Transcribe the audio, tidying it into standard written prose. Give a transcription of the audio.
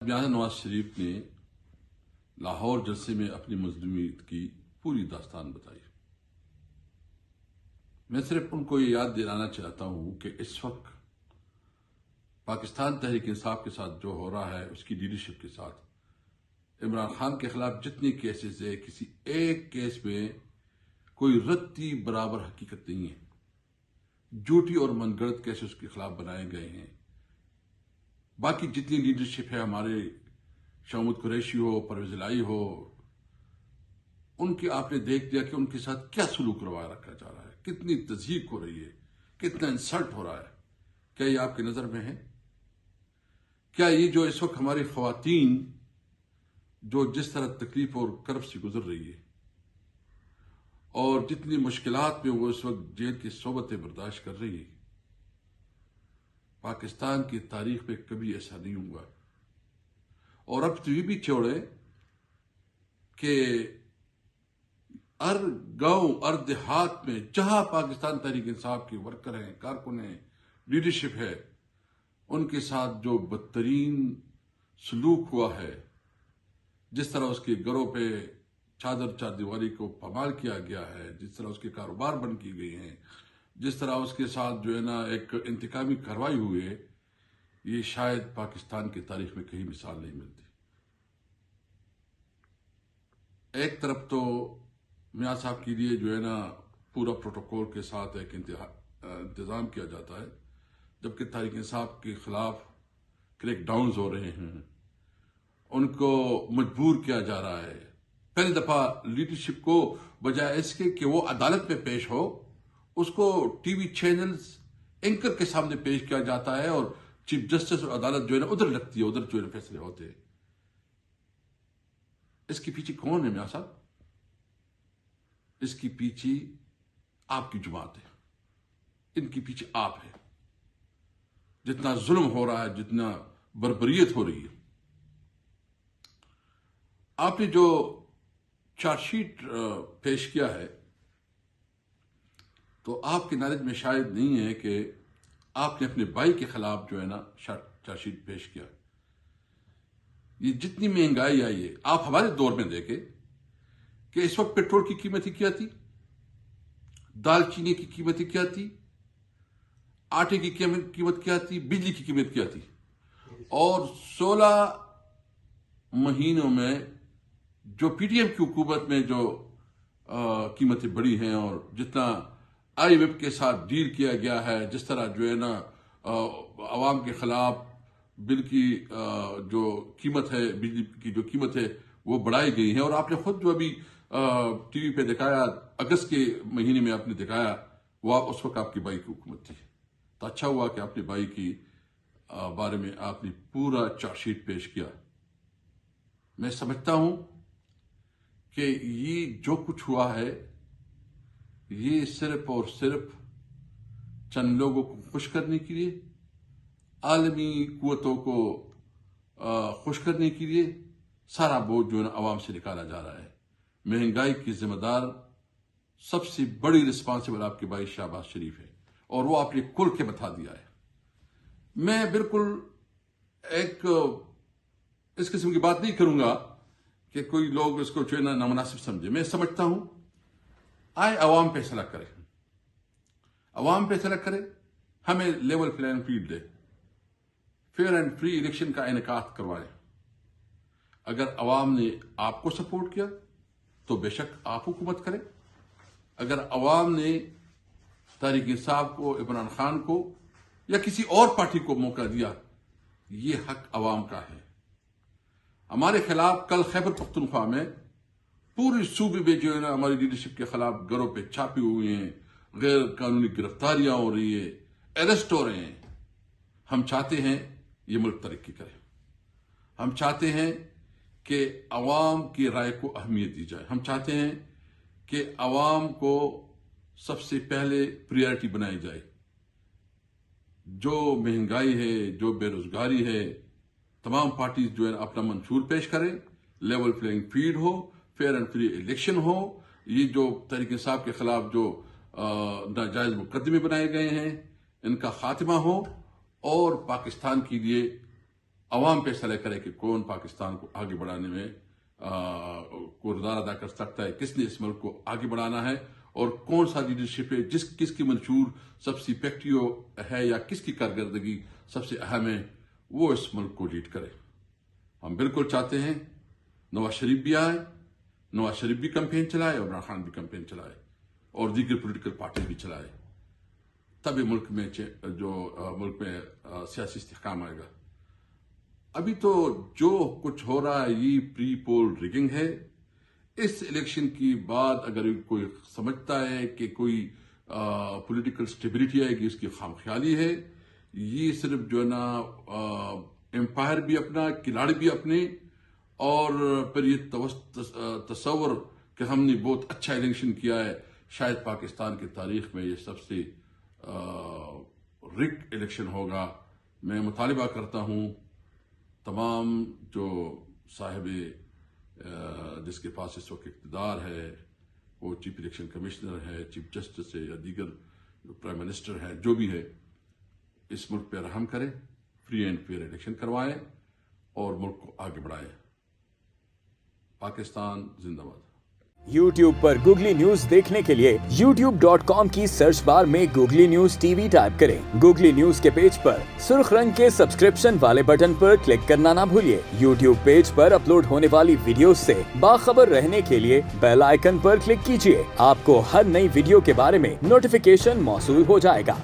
میاں نواز شریف نے لاہور جلسے میں اپنی مظلومیت کی پوری داستان بتائی۔ میں صرف ان کو یہ یاد دلانا چاہتا ہوں کہ اس وقت پاکستان تحریک انصاف کے ساتھ جو ہو رہا ہے، اس کی لیڈرشپ کے ساتھ عمران خان کے خلاف جتنے کیسز ہے، کسی ایک کیس میں کوئی رتی برابر حقیقت نہیں ہے۔ جھوٹی اور من گھڑت کیسے اس کے خلاف بنائے گئے ہیں۔ باقی جتنی لیڈرشپ ہے، ہمارے شاہ محمود قریشی ہو، پرویز الہی ہو، ان کی آپ نے دیکھ لیا کہ ان کے ساتھ کیا سلوک روا رکھا جا رہا ہے، کتنی تضحیق ہو رہی ہے، کتنا انسلٹ ہو رہا ہے۔ کیا یہ آپ کی نظر میں ہے؟ کیا یہ جو اس وقت ہماری خواتین جو جس طرح تکلیف اور کرب سے گزر رہی ہے اور جتنی مشکلات میں وہ اس وقت جیل کی صحبتیں برداشت کر رہی ہے، پاکستان کی تاریخ میں کبھی ایسا نہیں ہوا۔ اور اب تو یہ بھی چھوڑے کہ ہر گاؤں ہر دیہات میں جہاں پاکستان تحریک انصاف کے ورکر ہیں، کارکن ہیں، لیڈرشپ ہے، ان کے ساتھ جو بدترین سلوک ہوا ہے، جس طرح اس کے گھروں پہ چار دیواری کو پامال کیا گیا ہے، جس طرح اس کے کاروبار بند کی گئی ہیں، جس طرح اس کے ساتھ جو ہے نا ایک انتقامی کارروائی ہوئی ہے، یہ شاید پاکستان کی تاریخ میں کہیں مثال نہیں ملتی۔ ایک طرف تو میاں صاحب کے لیے جو ہے نا پورا پروٹوکول کے ساتھ ایک انتظام کیا جاتا ہے، جبکہ تحریک انصاف کے خلاف کریک ڈاؤنز ہو رہے ہیں، ان کو مجبور کیا جا رہا ہے۔ پہلی دفعہ لیڈرشپ کو بجائے اس کے کہ وہ عدالت میں پیش ہو، اس کو ٹی وی چینلز اینکر کے سامنے پیش کیا جاتا ہے، اور چیف جسٹس اور عدالت جو ہے نا ادھر لگتی ہے، ادھر جو ہے نا فیصلے ہوتے ہیں۔ اس کے پیچھے کون ہے میاں صاحب؟ اس کے پیچھے آپ کی جماعت ہے، ان کے پیچھے آپ ہے۔ جتنا ظلم ہو رہا ہے، جتنا بربریت ہو رہی ہے، آپ نے جو چارج شیٹ پیش کیا ہے، تو آپ کی نالج میں شاید نہیں ہے کہ آپ نے اپنے بھائی کے خلاف جو ہے نا چارج شیٹ پیش کیا۔ یہ جتنی مہنگائی آئی ہے، آپ ہمارے دور میں دیکھیں کہ اس وقت پیٹرول کی قیمتیں کیا تھی، دال چینی کی قیمتیں کیا تھی، آٹے کی قیمت کیا تھی، بجلی کی قیمت کیا تھی، اور 16 مہینوں میں جو پی ٹی ایم کی حکومت میں جو قیمتیں بڑھی ہیں، اور جتنا آئی ایم ایف کے ساتھ ڈیل کیا گیا ہے، جس طرح جو ہے نا عوام کے خلاف بل کی جو قیمت ہے، بجلی کی جو قیمت ہے وہ بڑھائی گئی ہے۔ اور آپ نے خود جو ابھی ٹی وی پہ دکھایا، اگست کے مہینے میں آپ نے دکھایا، وہ اس وقت آپ کے بھائی کی حکومت تھی۔ تو اچھا ہوا کہ اپنے بھائی کی بارے میں آپ نے پورا چارج شیٹ پیش کیا۔ میں سمجھتا ہوں کہ یہ جو کچھ ہوا ہے، یہ صرف اور صرف چند لوگوں کو خوش کرنے کے لیے، عالمی قوتوں کو خوش کرنے کے لیے سارا بوجھ جو ہے نا عوام سے نکالا جا رہا ہے۔ مہنگائی کی ذمہ دار سب سے بڑی رسپانسبل آپ کے بھائی شہباز شریف ہے، اور وہ آپ نے کھل کے بتا دیا ہے۔ میں بالکل ایک اس قسم کی بات نہیں کروں گا کہ کوئی لوگ اس کو جو ہے نا نامناسب سمجھے۔ میں سمجھتا ہوں آئے عوام فیصلہ کرے، عوام فیصلہ کرے، ہمیں لیول پلین فیلڈ دے، فیئر اینڈ فری الیکشن کا انعقاد کروائے۔ اگر عوام نے آپ کو سپورٹ کیا تو بے شک آپ حکومت کریں۔ اگر عوام نے تحریک انصاف کو، عمران خان کو یا کسی اور پارٹی کو موقع دیا، یہ حق عوام کا ہے۔ ہمارے خلاف کل خیبر پختونخوا میں پورے صوبے میں جو ہے نا ہماری لیڈرشپ کے خلاف گھروں پہ چھاپے ہوئے ہیں، غیر قانونی گرفتاریاں ہو رہی ہے، اریسٹ ہو رہے ہیں۔ ہم چاہتے ہیں یہ ملک ترقی کرے، ہم چاہتے ہیں کہ عوام کی رائے کو اہمیت دی جائے، ہم چاہتے ہیں کہ عوام کو سب سے پہلے پریارٹی بنائی جائے۔ جو مہنگائی ہے، جو بے روزگاری ہے، تمام پارٹیز جو ہے اپنا منشور پیش کریں، لیول پلینگ فیلڈ ہو، فیئر اینڈ فری الیکشن ہو، یہ جو تحریک انصاف کے خلاف جو ناجائز مقدمے بنائے گئے ہیں ان کا خاتمہ ہو، اور پاکستان کے لیے عوام فیصلہ کرے کہ کون پاکستان کو آگے بڑھانے میں کردار ادا کر سکتا ہے، کس نے اس ملک کو آگے بڑھانا ہے، اور کون سا لیڈرشپ ہے کس کی منشور سب سے افیکٹو ہے یا کس کی کارکردگی سب سے اہم ہے، وہ اس ملک کو لیڈ کرے۔ ہم بالکل چاہتے ہیں نواز شریف بھی آئے، نواز شریف بھی کمپین چلائے، عمران خان بھی کمپین چلائے، اور دیگر پولیٹیکل پارٹی بھی چلائے، تب ملک میں سیاسی استحکام آئے گا۔ ابھی تو جو کچھ ہو رہا ہے یہ پری پول ریگنگ ہے۔ اس الیکشن کی بعد اگر کوئی سمجھتا ہے کہ کوئی پولیٹیکل سٹیبلٹی آئے گی، اس کی خام خیالی ہے۔ یہ صرف جو ہے نا امپائر بھی اپنا، کھلاڑی بھی اپنے، اور پھر یہ تصور کہ ہم نے بہت اچھا الیکشن کیا ہے، شاید پاکستان کی تاریخ میں یہ سب سے رگ الیکشن ہوگا۔ میں مطالبہ کرتا ہوں تمام جو صاحب جس کے پاس اس وقت اقتدار ہے، وہ چیف الیکشن کمشنر ہے، چیف جسٹس ہے، یا دیگر پرائم منسٹر ہے، جو بھی ہے، اس ملک پہ رحم کرے، فری اینڈ فیئر الیکشن کروائے اور ملک کو آگے بڑھائے۔ پاکستان زندہ باد۔ YouTube پر گوگلی نیوز دیکھنے کے لیے youtube.com کی سرچ بار میں googly news T V type کریں۔ گوگلی نیوز کے پیج پر سرخ رنگ کے سبسکرپشن والے بٹن پر کلک کرنا نہ بھولیے۔ YouTube پیج پر اپلوڈ ہونے والی ویڈیوز سے باخبر رہنے کے لیے بیل آئیکن پر کلک کیجیے۔ آپ کو ہر نئی ویڈیو کے بارے میں نوٹیفیکیشن موصول ہو جائے گا۔